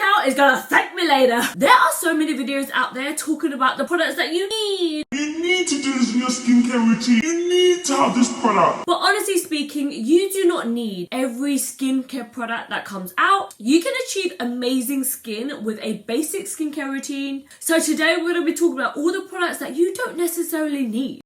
now is gonna thank me later. There are so many videos out there talking about the products that you need. You need to do this in your skincare routine. You need to have this product. But honestly speaking, you do not need every skincare product that comes out. You can achieve amazing skin with a basic skincare routine. So today we're going to be talking about all the products that you don't necessarily need.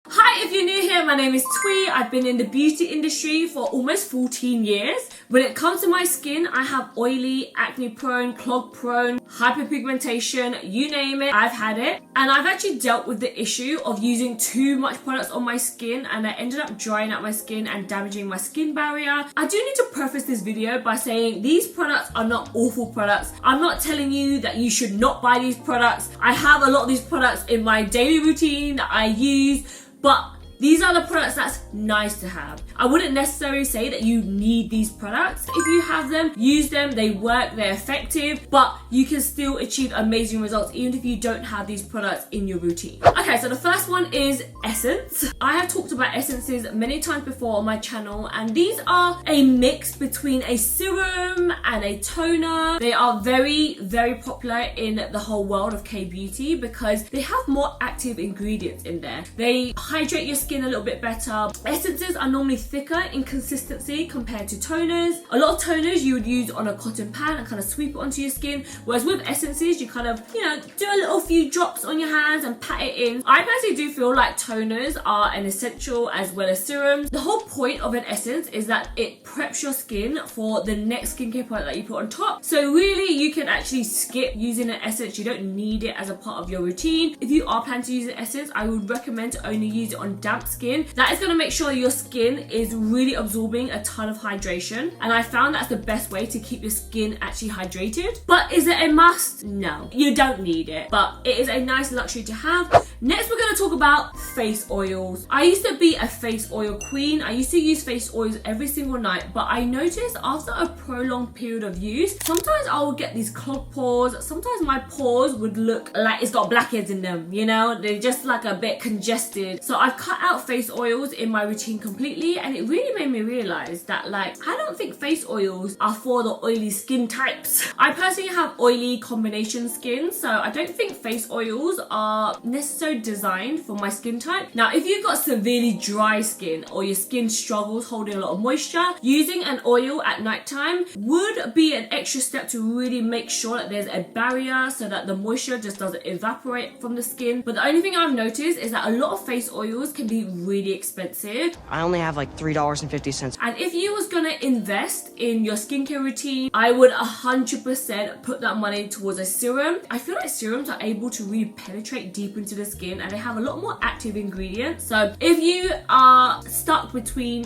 Hi, if you're new here, my name is Twee. I've been in the beauty industry for almost 14 years. When it comes to my skin, I have oily, acne prone, clog prone, hyperpigmentation, you name it, I've had it. And I've actually dealt with the issue of using too much products on my skin, and I ended up drying out my skin and damaging my skin barrier. I do need to preface this video by saying these products are not awful products. I'm not telling you that you should not buy these products. I have a lot of these products in my daily routine that I use, but these are the products that's nice to have. I wouldn't necessarily say that you need these products. If you have them, use them, they work, they're effective, but you can still achieve amazing results even if you don't have these products in your routine. Okay, so the first one is Essence. I have talked about essences many times before on my channel, and these are a mix between a serum and a toner. They are very, very popular in the whole world of K-beauty because they have more active ingredients in there. They hydrate your skin a little bit better. Essences are normally thicker in consistency compared to toners. A lot of toners you would use on a cotton pad and kind of sweep it onto your skin, whereas with essences you kind of, do a little few drops on your hands and pat it in. I personally do feel like toners are an essential as well as serums. The whole point of an essence is that it preps your skin for the next skincare product that you put on top. So really you can actually skip using an essence. You don't need it as a part of your routine. If you are planning to use an essence, I would recommend to only use it on damp skin. That is going to make sure your skin is really absorbing a ton of hydration, and I found that's the best way to keep your skin actually hydrated. But is it a must? No, you don't need it, but it is a nice luxury to have. Next we're going to talk about face oils. I used to be a face oil queen. I used to use face oils every single night, but I noticed after a prolonged period of use, sometimes I would get these clogged pores. Sometimes my pores would look like it's got blackheads in them, they're just like a bit congested. So I've cut out face oils in my routine completely, and it really made me realize that I don't think face oils are for the oily skin types. I personally have oily combination skin, so I don't think face oils are necessarily designed for my skin type. Now if you've got severely dry skin or your skin struggles holding a lot of moisture, using an oil at nighttime would be an extra step to really make sure that there's a barrier so that the moisture just doesn't evaporate from the skin. But the only thing I've noticed is that a lot of face oils can be really expensive. I only have like $3.50. And if you was gonna invest in your skincare routine, I would 100% put that money towards a serum. I feel like serums are able to really penetrate deep into the skin, and they have a lot more active ingredients. So if you are stuck between,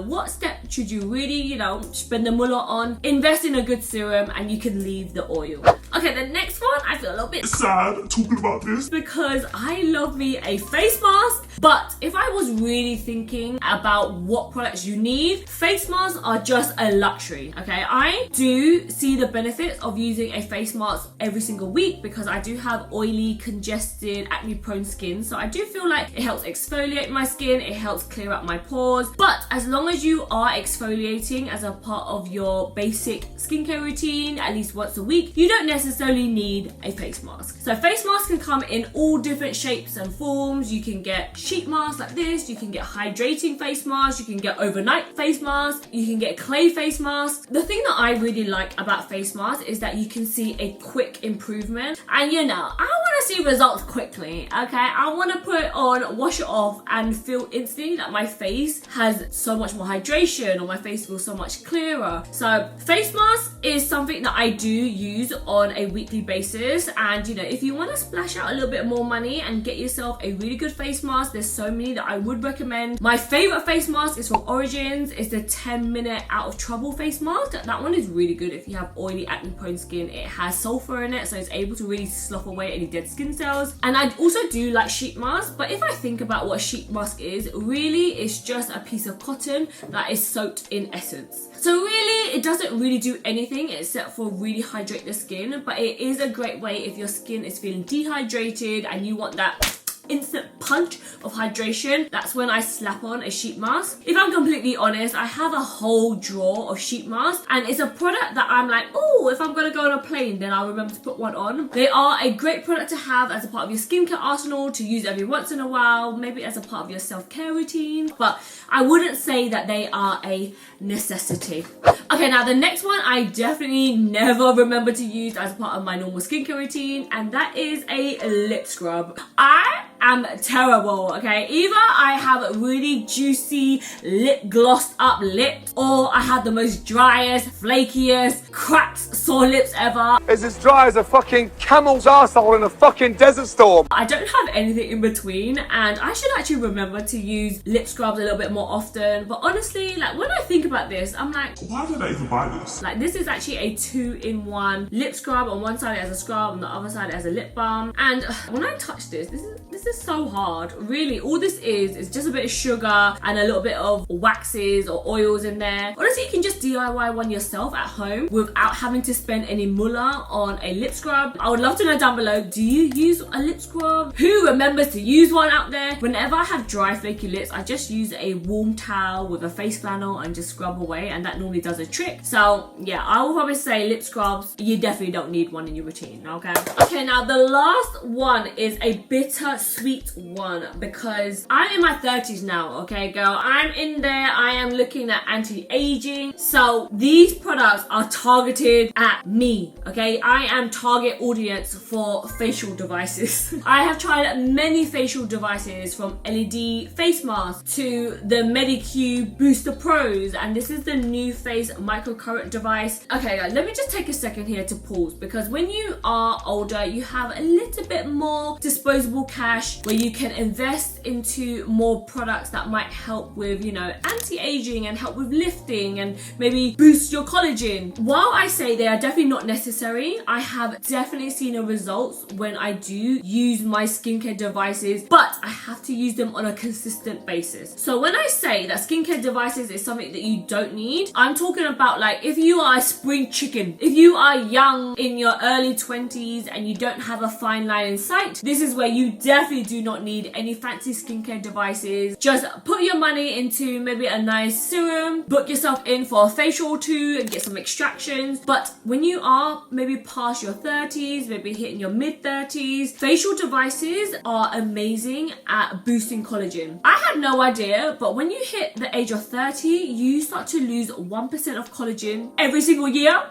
what step should you really, spend the mullah on, invest in a good serum and you can leave the oil. Okay, the next one, I feel a little bit sad talking about this because I love me a face mask. But if I was really thinking about what products you need, face masks are just a luxury, okay? I do see the benefits of using a face mask every single week because I do have oily, congested, acne prone skin. So I do feel like it helps exfoliate my skin, it helps clear up my pores. But as long as you are exfoliating as a part of your basic skincare routine at least once a week, you don't necessarily need a face mask. So face masks can come in all different shapes and forms. You can get sheet masks like this, you can get hydrating face masks, you can get overnight face masks, you can get clay face masks. The thing that I really like about face masks is that you can see a quick improvement, and I want to see results quickly, okay? I want to put it on, wash it off and feel instantly that my face has so much more hydration or my face feels so much clearer. So face mask is something that I do use on a weekly basis, and if you want to splash out a little bit more money and get yourself a really good face mask, there's so many that I would recommend. My favorite face mask is from Origins. It's the 10-minute out of trouble face mask. That one is really good if you have oily, acne prone skin. It has sulfur in it, so it's able to really slough away any dead skin cells. And I also do like sheet masks, but if I think about what a sheet mask is, really it's just a piece of cotton that is soaked in essence. So really it doesn't really do anything except for really hydrate the skin, but it is a great way if your skin is feeling dehydrated and you want that instant punch of hydration, that's when I slap on a sheet mask. If I'm completely honest, I have a whole drawer of sheet masks, and it's a product that I'm like, oh, if I'm gonna go on a plane, then I'll remember to put one on. They are a great product to have as a part of your skincare arsenal, to use every once in a while, maybe as a part of your self-care routine, but I wouldn't say that they are a necessity. Okay, now the next one I definitely never remember to use as part of my normal skincare routine, and that is a lip scrub. I am terrible, okay? Either I have really juicy lip glossed up lips, or I have the most driest, flakiest, cracked, sore lips ever. It's as dry as a fucking camel's arsehole in a fucking desert storm. I don't have anything in between, and I should actually remember to use lip scrubs a little bit more often. But honestly, like when I think about this, I'm like, Why did I even buy this? like this is actually a 2-in-1 lip scrub. On one side it has a scrub, on the other side it has a lip balm. And when I touch this is so hard. Really, all this is just a bit of sugar and a little bit of waxes or oils in there. Honestly, you can just DIY one yourself at home without having to spend any mullah on a lip scrub. I would love to know down below, do you use a lip scrub? Who remembers to use one out there? Whenever I have dry, flaky lips, I just use a warm towel with a face flannel and just scrub away, and that normally does a trick. So yeah, I will probably say lip scrubs, you definitely don't need one in your routine, okay? Okay, now the last one is a bitter sweet one, because I'm in my 30s now, okay girl? I'm in there, I am looking at anti-aging. So these products are targeted at me, okay? I am target audience for facial devices. I have tried many facial devices, from LED face masks to the Medicube Booster Pros, and this is the new face microcurrent device. Okay guys, let me just take a second here to pause, because when you are older, you have a little bit more disposable cash where you can invest into more products that might help with, you know, anti-aging and help with lifting and maybe boost your collagen. While I say they are definitely not necessary, I have definitely seen the results when I do use my skincare devices, but I have to use them on a consistent basis. So when I say that skincare devices is something that you don't need, I'm talking about like if you are a spring chicken, if you are young in your early 20s and you don't have a fine line in sight, this is where you definitely do not need any fancy skincare devices. Just put your money into maybe a nice serum, book yourself in for a facial or two and get some extractions. But when you are maybe past your 30s, maybe hitting your mid 30s, facial devices are amazing at boosting collagen. I had no idea, but when you hit the age of 30, you start to lose 1% of collagen every single year.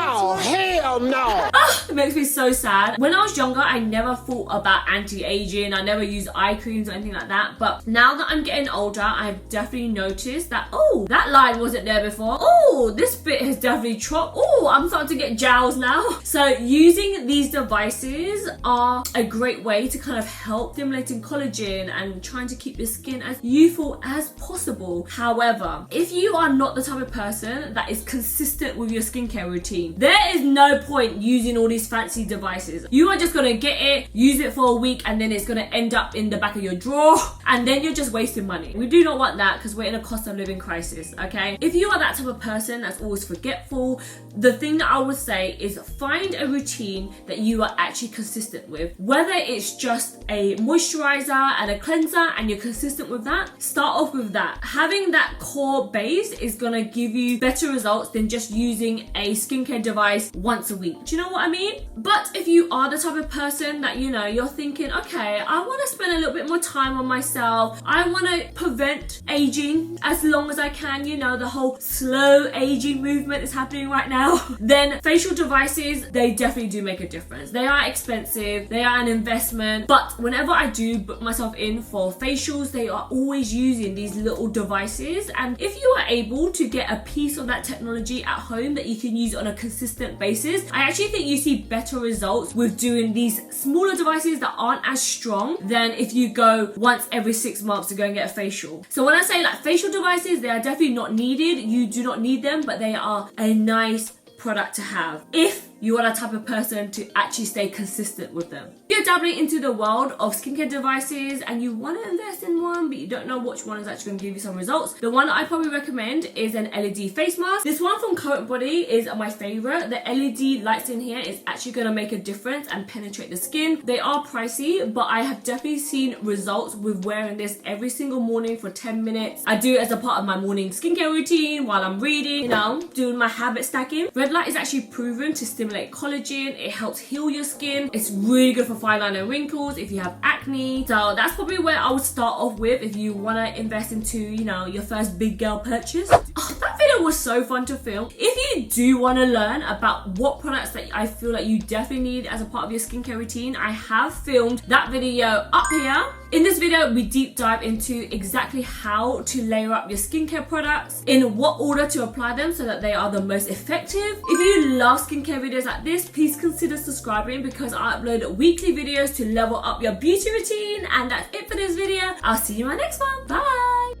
Oh, hell no! It makes me so sad. When I was younger, I never thought about anti-aging. I never used eye creams or anything like that. But now that I'm getting older, I've definitely noticed that, oh, that line wasn't there before. Oh, this bit has definitely dropped. Oh, I'm starting to get jowls now. So using these devices are a great way to kind of help stimulating collagen and trying to keep your skin as youthful as possible. However, if you are not the type of person that is consistent with your skincare routine, there is no point using all these fancy devices. You are just gonna get it, use it for a week, and then it's gonna end up in the back of your drawer, and then you're just wasting money. We do not want that, because we're in a cost of living crisis, okay? If you are that type of person that's always forgetful, the thing that I would say is find a routine that you are actually consistent with. Whether it's just a moisturizer and a cleanser and you're consistent with that, start off with that. Having that core base is gonna give you better results than just using a skincare device once a week. Do you know what I mean? But if you are the type of person that, you know, you're thinking, okay, I want to spend a little bit more time on myself, I want to prevent aging as long as I can, you know, the whole slow aging movement is happening right now, then facial devices, they definitely do make a difference. They are expensive, they are an investment, but whenever I do book myself in for facials, they are always using these little devices. And if you are able to get a piece of that technology at home that you can use on a consistent basis, I actually think you see better results with doing these smaller devices that aren't as strong than if you go once every 6 months to go and get a facial. So when I say like facial devices, they are definitely not needed. You do not need them, but they are a nice product to have if you are the type of person to actually stay consistent with them. If you're dabbling into the world of skincare devices and you want to invest in one but you don't know which one is actually going to give you some results, the one that I probably recommend is an LED face mask. This one from Current Body is my favorite. The LED lights in here is actually going to make a difference and penetrate the skin. They are pricey, but I have definitely seen results with wearing this every single morning for 10 minutes. I do it as a part of my morning skincare routine while I'm reading, you know, doing my habit stacking. Red light is actually proven to stimulate collagen. It helps heal your skin. It's really good for fine line and wrinkles if you have acne. So that's probably where I would start off with if you want to invest into, you know, your first big girl purchase. Oh, that video was so fun to film. If you do want to learn about what products that I feel like you definitely need as a part of your skincare routine, I have filmed that video up here. In this video, we deep dive into exactly how to layer up your skincare products, in what order to apply them so that they are the most effective. If you love skincare videos like this, please consider subscribing because I upload weekly videos to level up your beauty routine. And that's it for this video. I'll see you in my next one. Bye.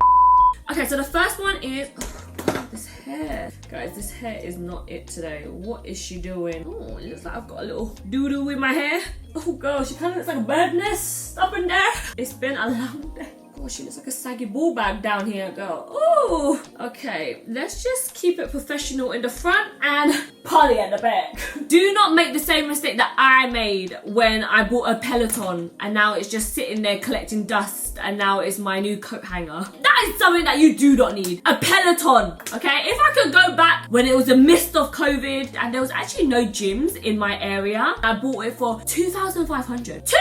Okay, so the first one is... this hair. Guys, this hair is not it today. What is she doing? Oh, it looks like I've got a little doo-doo in my hair. Oh gosh, she kind of looks like a bird nest up in there. It's been a long day. Oh, she looks like a saggy ball bag down here, girl. Oh, okay. Let's just keep it professional in the front and poly at the back. Do not make the same mistake that I made when I bought a Peloton and now it's just sitting there collecting dust and now it's my new coat hanger. That is something that you do not need. A Peloton, okay? If I could go back when it was the midst of COVID and there was actually no gyms in my area, I bought it for $2,500. $2,500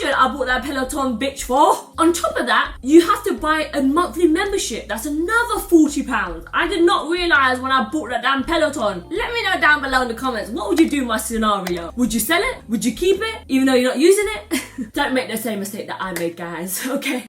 I bought that Peloton bitch for. On top of that, you have to buy a monthly membership. That's another £40. I did not realise when I bought that damn Peloton. Let me know down below in the comments, what would you do in my scenario? Would you sell it? Would you keep it? Even though you're not using it? Don't make the same mistake that I made, guys, okay?